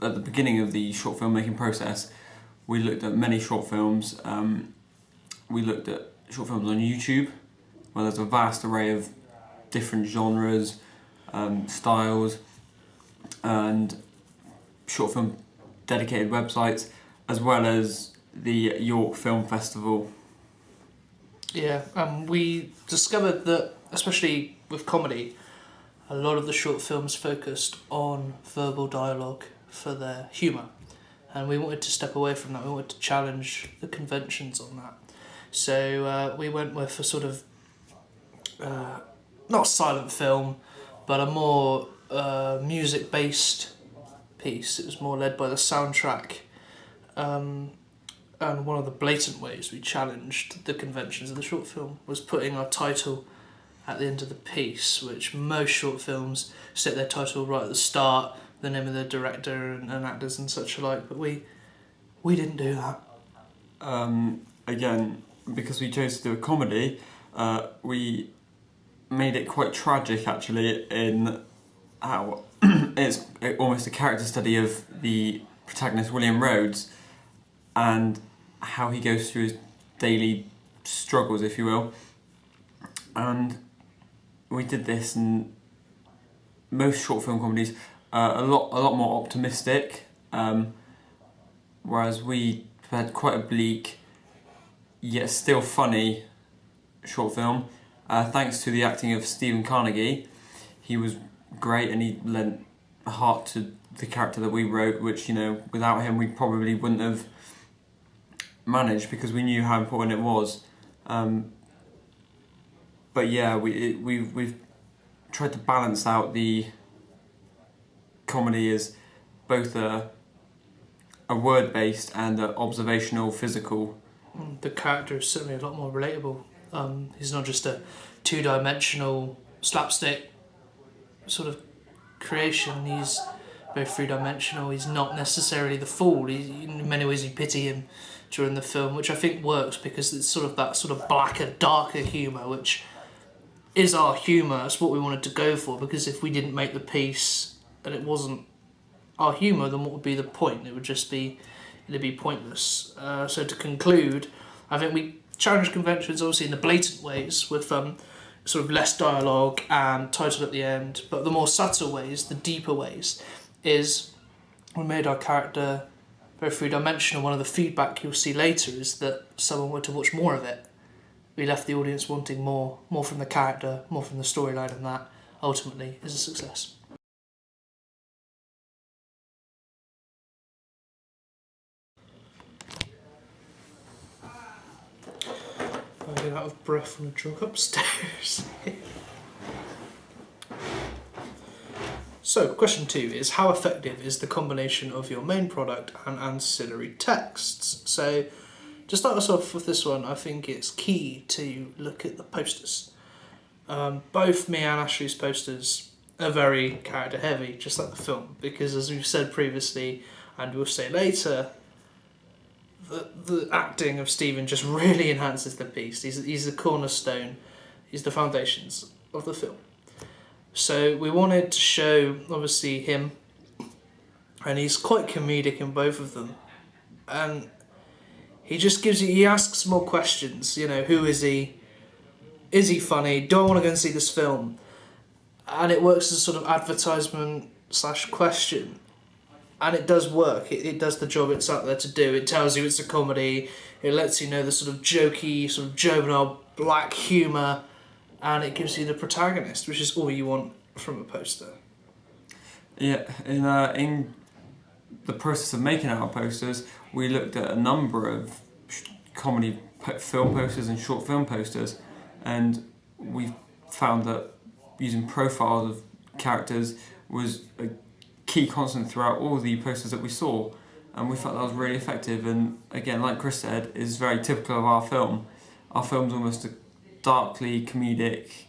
at the beginning of the short film making process, we looked at many short films. We looked at short films on YouTube, where there's a vast array of different genres, styles, and short film dedicated websites, as well as the York Film Festival. Yeah, we discovered that, especially with comedy, a lot of the short films focused on verbal dialogue for their humour, and we wanted to step away from that. We wanted to challenge the conventions on that. So we went with a sort of not silent film, but a more music-based piece. It was more led by the soundtrack, and one of the blatant ways we challenged the conventions of the short film was putting our title at the end of the piece, which most short films set their title right at the start, the name of the director and actors and such alike, but we didn't do that. Again, because we chose to do a comedy, we made it quite tragic actually, in how it's almost a character study of the protagonist William Rhodes and how he goes through his daily struggles, if you will. And we did this, and most short film comedies a lot more optimistic, whereas we had quite a bleak yet still funny short film. Thanks to the acting of Stephen Carnegie, he was great, and he lent a heart to the character that we wrote, which, without him we probably wouldn't have managed, because we knew how important it was. But yeah, we've tried to balance out the comedy as both a word-based and an observational, physical. The character is certainly a lot more relatable. He's not just a two-dimensional slapstick sort of creation. He's very three-dimensional. He's not necessarily the fool. In many ways you pity him during the film, which I think works because it's sort of that sort of blacker, darker humour, which is our humour. That's what we wanted to go for, because if we didn't make the piece and it wasn't our humour, then what would be the point? It'd be pointless. So to conclude, I think we challenge conventions obviously in the blatant ways with sort of less dialogue and title at the end, but the more subtle ways, the deeper ways, is we made our character very three-dimensional. One of the feedback you'll see later is that someone wanted to watch more of it. We left the audience wanting more from the character, more from the storyline, and that ultimately is a success. I get out of breath when I jog upstairs. So, question 2 is, how effective is the combination of your main product and ancillary texts? So, to start us off with this one, I think it's key to look at the posters. Both me and Ashley's posters are very character heavy, just like the film, because as we've said previously, and we'll say later, the acting of Stephen just really enhances the piece. He's the cornerstone, he's the foundations of the film. So we wanted to show, obviously, him, and he's quite comedic in both of them. And he asks more questions, who is he? Is he funny? Do I want to go and see this film? And it works as a sort of advertisement / question. And it does work. It does the job it's out there to do. It tells you it's a comedy. It lets you know the sort of jokey, sort of juvenile, black humour. And it gives you the protagonist, which is all you want from a poster. Yeah, in the process of making our posters, we looked at a number of comedy film posters and short film posters, and we found that using profiles of characters was a key constant throughout all the posters that we saw, and we felt that was really effective. And again, like Chris said, is very typical of our film. Our film's almost a darkly comedic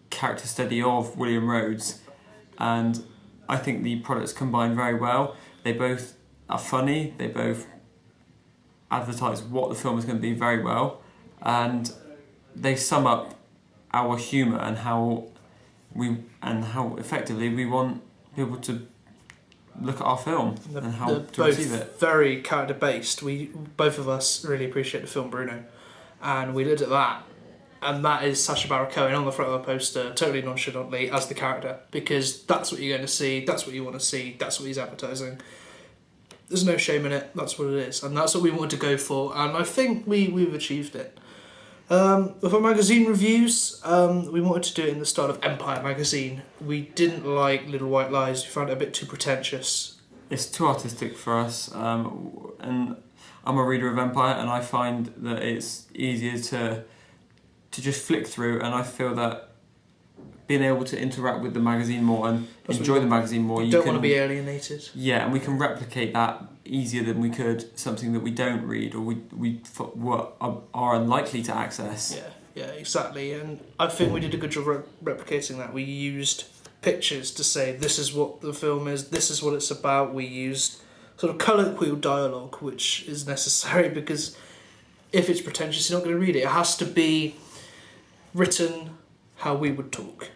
character study of William Rhodes, and I think the products combine very well. They both are funny, they both advertise what the film is going to be very well, and they sum up our humour and how effectively we want people to look at our film and how They're to receive it. both very character based. Both of us really appreciate the film Bruno, and we looked at that, and that is Sacha Baron Cohen on the front of the poster, totally nonchalantly as the character, because that's what you're going to see, that's what you want to see, that's what he's advertising. There's no shame in it. That's what it is, and that's what we wanted to go for, and I think we've achieved it. With our magazine reviews, we wanted to do it in the style of Empire magazine. We didn't like Little White Lies. We found it a bit too pretentious. It's too artistic for us, and I'm a reader of Empire, and I find that it's easier to just flick through, and I feel that being able to interact with the magazine more and enjoy the magazine more, you don't want to be alienated. Yeah, and we can replicate that easier than we could something that we don't read or we are unlikely to access. Yeah, exactly. And I think we did a good job replicating that. We used pictures to say this is what the film is, this is what it's about. We used sort of colloquial dialogue, which is necessary because if it's pretentious, you're not going to read it. It has to be written how we would talk.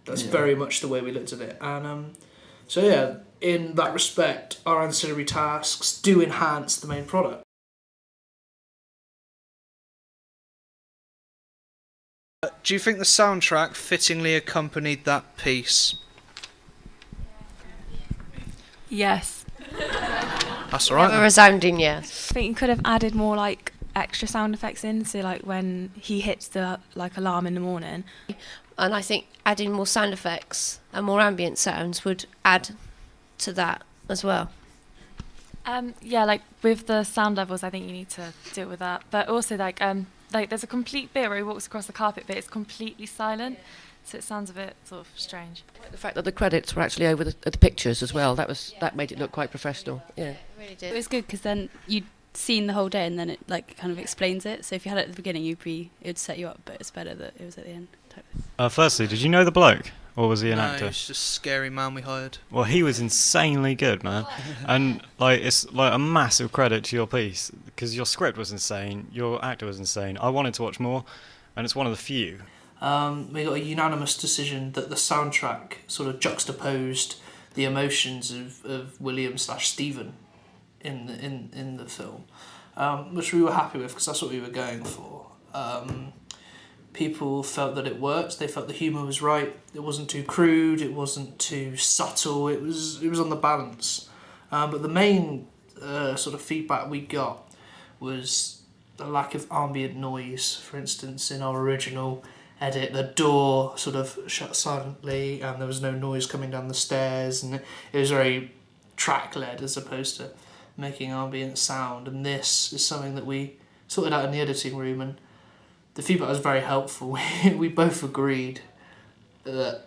That's very much the way we looked at it. And so yeah, in that respect, our ancillary tasks do enhance the main product. Do you think the soundtrack fittingly accompanied that piece? Yes. That's all right. A resounding yes. I think you could have added more like extra sound effects in, so like when he hits the like alarm in the morning. And I think adding more sound effects and more ambient sounds would add to that as well. Yeah, like with the sound levels, I think you need to deal with that. But also like there's a complete bit where he walks across the carpet, but it's completely silent, so it sounds a bit sort of strange. The fact that the credits were actually over the pictures as well, that made it look quite professional. Yeah, it really did. It was good because then you'd seen the whole day and then it like kind of explains it. So if you had it at the beginning, it would set you up, but it's better that it was at the end. Firstly, did you know the bloke, or was he an No, actor? he's just a scary man we hired. Well, he was insanely good, man, and like it's like a massive credit to your piece because your script was insane, your actor was insane. I wanted to watch more, and it's one of the few. We got a unanimous decision that the soundtrack sort of juxtaposed the emotions of William/Stephen in the film, which we were happy with because that's what we were going for. People felt that it worked. They felt the humour was right. It wasn't too crude. It wasn't too subtle. It was on the balance. But the main sort of feedback we got was the lack of ambient noise. For instance, in our original edit, the door sort of shut silently, and there was no noise coming down the stairs, and it was very track-led as opposed to making ambient sound. And this is something that we sorted out in the editing room, and the feedback was very helpful. We both agreed that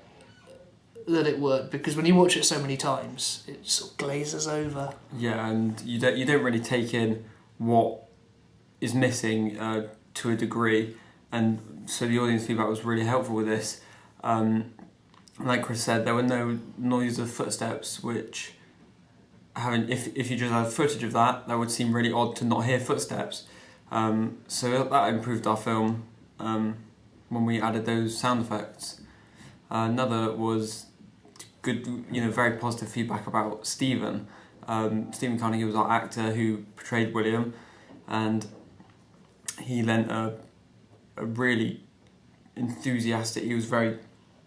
it worked because when you watch it so many times, it sort of glazes over. Yeah, and you don't really take in what is missing to a degree, and so the audience feedback was really helpful with this. Like Chris said, there were no noise of footsteps, which if you just had footage of that would seem really odd to not hear footsteps. So that improved our film when we added those sound effects. Another was good, very positive feedback about Stephen. Stephen Carnegie was our actor who portrayed William, and he lent a really enthusiastic. He was very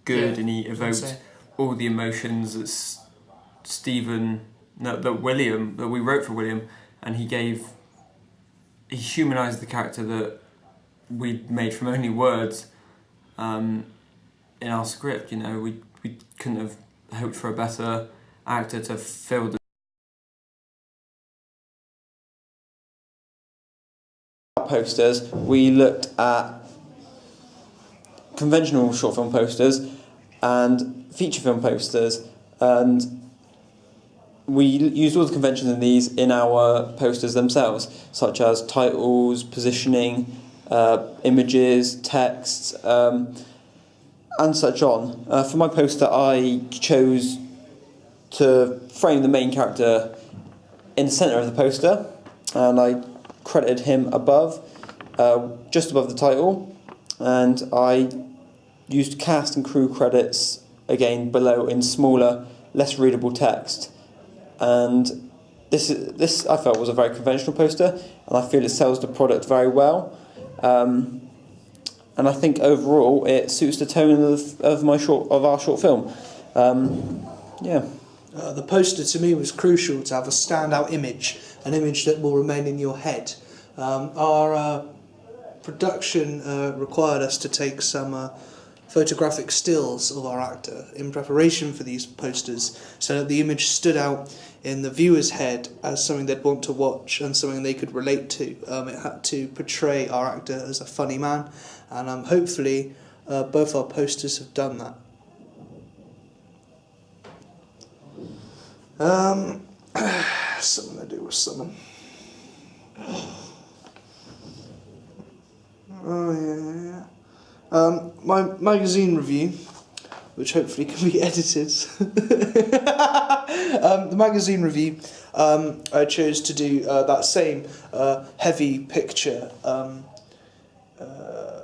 good, and he evoked all the emotions that we wrote for William, and he humanised the character that we'd made from only words in our script. We couldn't have hoped for a better actor to fill the posters. We looked at conventional short film posters and feature film posters, and we used all the conventions in these in our posters themselves, such as titles, positioning, images, texts, and such on. For my poster, I chose to frame the main character in the centre of the poster, and I credited him above, just above the title, and I used cast and crew credits again below in smaller, less readable text. and this I felt was a very conventional poster, and I feel it sells the product very well. And I think overall it suits the tone of our short film. Yeah. The poster to me was crucial to have a standout image, an image that will remain in your head. Our production required us to take some photographic stills of our actor in preparation for these posters, so that the image stood out in the viewer's head as something they'd want to watch and something they could relate to. It had to portray our actor as a funny man, and hopefully both our posters have done that. Something to do with someone. Oh yeah. My magazine review, which hopefully can be edited. The magazine review, I chose to do that same heavy picture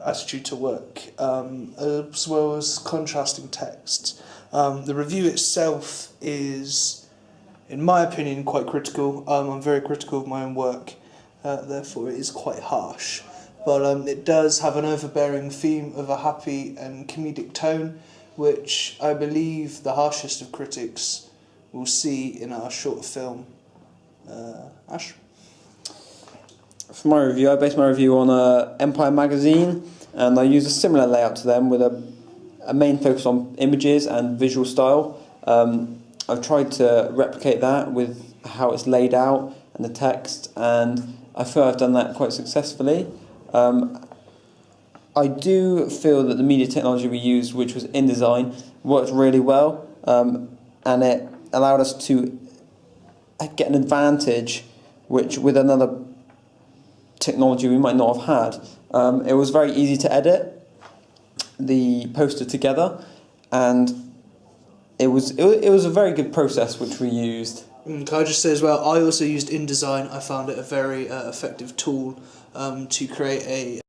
attitude to work, as well as contrasting text. The review itself is, in my opinion, quite critical. I'm very critical of my own work, therefore it is quite harsh. But it does have an overbearing theme of a happy and comedic tone, which I believe the harshest of critics will see in our short film. Ash? For my review, I based my review on Empire magazine, and I used a similar layout to them with a main focus on images and visual style. I've tried to replicate that with how it's laid out and the text, and I feel I've done that quite successfully. I do feel that the media technology we used, which was InDesign, worked really well, and it allowed us to get an advantage which with another technology we might not have had. It was very easy to edit the poster together, and it was a very good process which we used. Can I just say as well, I also used InDesign. I found it a very effective tool to create